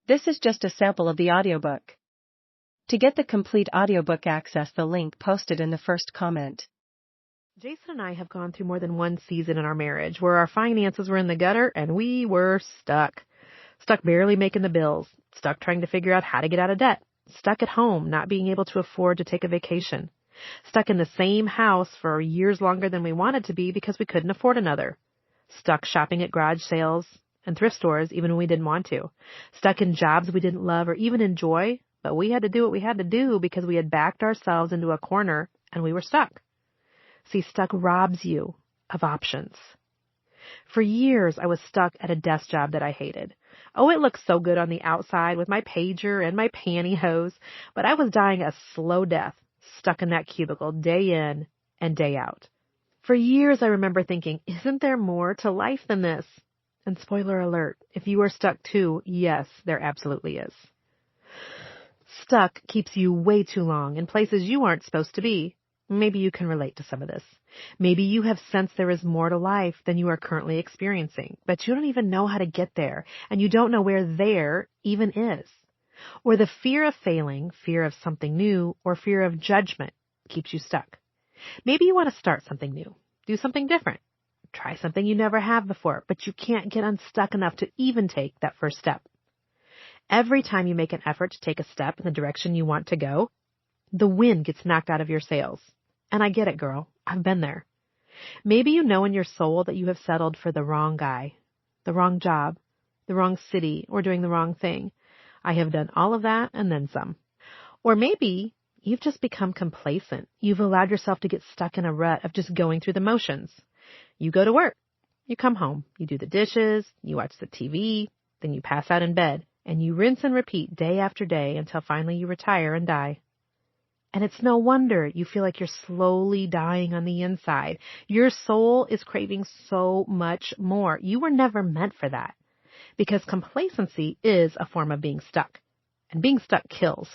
This is just a sample of the audiobook. To get the complete audiobook, access the link posted in the first comment. Jason and I have gone through more than one season in our marriage where our finances were in the gutter and we were stuck. Stuck barely making the bills, stuck trying to figure out how to get out of debt, stuck at home not being able to afford to take a vacation, stuck in the same house for years longer than we wanted to be because we couldn't afford another, stuck shopping at garage sales and thrift stores even when we didn't want to, stuck in jobs we didn't love or even enjoy, but we had to do what we had to do because we had backed ourselves into a corner and we were stuck. See, stuck robs you of options. For years, I was stuck at a desk job that I hated. Oh, it looked so good on the outside with my pager and my pantyhose, but I was dying a slow death, stuck in that cubicle day in and day out. For years, I remember thinking, isn't there more to life than this? And spoiler alert, if you are stuck too, yes, there absolutely is. Stuck keeps you way too long in places you aren't supposed to be. Maybe you can relate to some of this. Maybe you have sensed there is more to life than you are currently experiencing, but you don't even know how to get there, and you don't know where there even is. Or the fear of failing, fear of something new, or fear of judgment keeps you stuck. Maybe you want to start something new, do something different, try something you never have before, but you can't get unstuck enough to even take that first step. Every time you make an effort to take a step in the direction you want to go, the wind gets knocked out of your sails. And I get it, girl. I've been there. Maybe you know in your soul that you have settled for the wrong guy, the wrong job, the wrong city, or doing the wrong thing. I have done all of that and then some. Or maybe you've just become complacent. You've allowed yourself to get stuck in a rut of just going through the motions. You go to work. You come home. You do the dishes. You watch the TV. Then you pass out in bed. And you rinse and repeat day after day until finally you retire and die. And it's no wonder you feel like you're slowly dying on the inside. Your soul is craving so much more. You were never meant for that. Because complacency is a form of being stuck. And being stuck kills.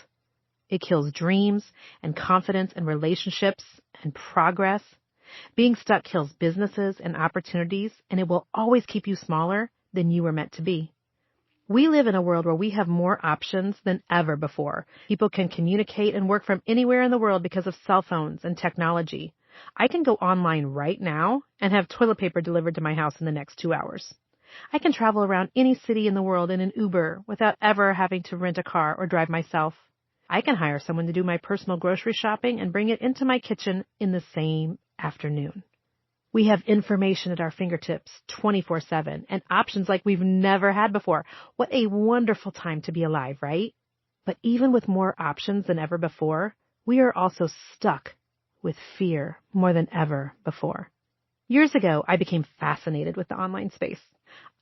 It kills dreams and confidence and relationships and progress. Being stuck kills businesses and opportunities, and it will always keep you smaller than you were meant to be. We live in a world where we have more options than ever before. People can communicate and work from anywhere in the world because of cell phones and technology. I can go online right now and have toilet paper delivered to my house in the next 2 hours. I can travel around any city in the world in an Uber without ever having to rent a car or drive myself. I can hire someone to do my personal grocery shopping and bring it into my kitchen in the same afternoon. We have information at our fingertips 24/7 and options like we've never had before. What a wonderful time to be alive, right? But even with more options than ever before, we are also stuck with fear more than ever before. Years ago, I became fascinated with the online space.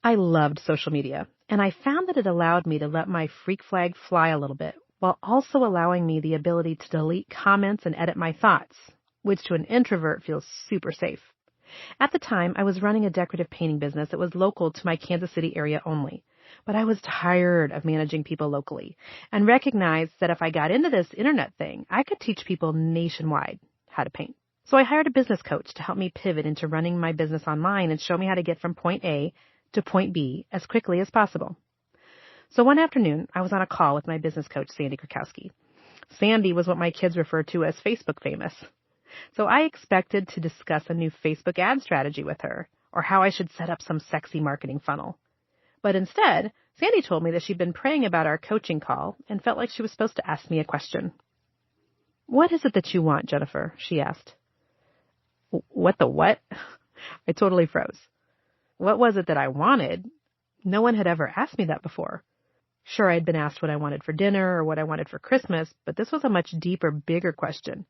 I loved social media, and I found that it allowed me to let my freak flag fly a little bit, while also allowing me the ability to delete comments and edit my thoughts, which to an introvert feels super safe. At the time, I was running a decorative painting business that was local to my Kansas City area only, but I was tired of managing people locally and recognized that if I got into this internet thing, I could teach people nationwide how to paint. So I hired a business coach to help me pivot into running my business online and show me how to get from point A to point B as quickly as possible. So one afternoon, I was on a call with my business coach, Sandy Krakowski. Sandy was what my kids refer to as Facebook famous. So I expected to discuss a new Facebook ad strategy with her, or how I should set up some sexy marketing funnel. But instead, Sandy told me that she'd been praying about our coaching call and felt like she was supposed to ask me a question. "What is it that you want, Jennifer?" she asked. What the what? I totally froze. What was it that I wanted? No one had ever asked me that before. Sure, I'd been asked what I wanted for dinner or what I wanted for Christmas, but this was a much deeper, bigger question.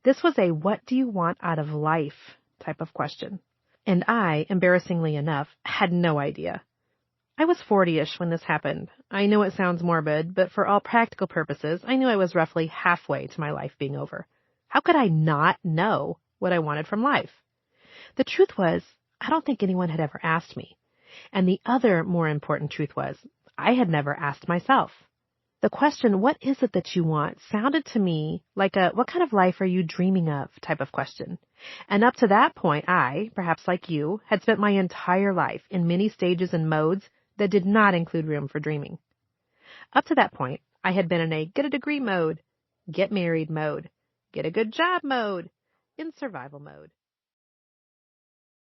This was a what do you want out of life type of question. And I, embarrassingly enough, had no idea. I was 40-ish when this happened. I know it sounds morbid, but for all practical purposes, I knew I was roughly halfway to my life being over. How could I not know what I wanted from life? The truth was, I don't think anyone had ever asked me. And the other more important truth was, I had never asked myself. The question, what is it that you want, sounded to me like a what kind of life are you dreaming of type of question. And up to that point, I, perhaps like you, had spent my entire life in many stages and modes that did not include room for dreaming. Up to that point, I had been in a get a degree mode, get married mode, get a good job mode, in survival mode.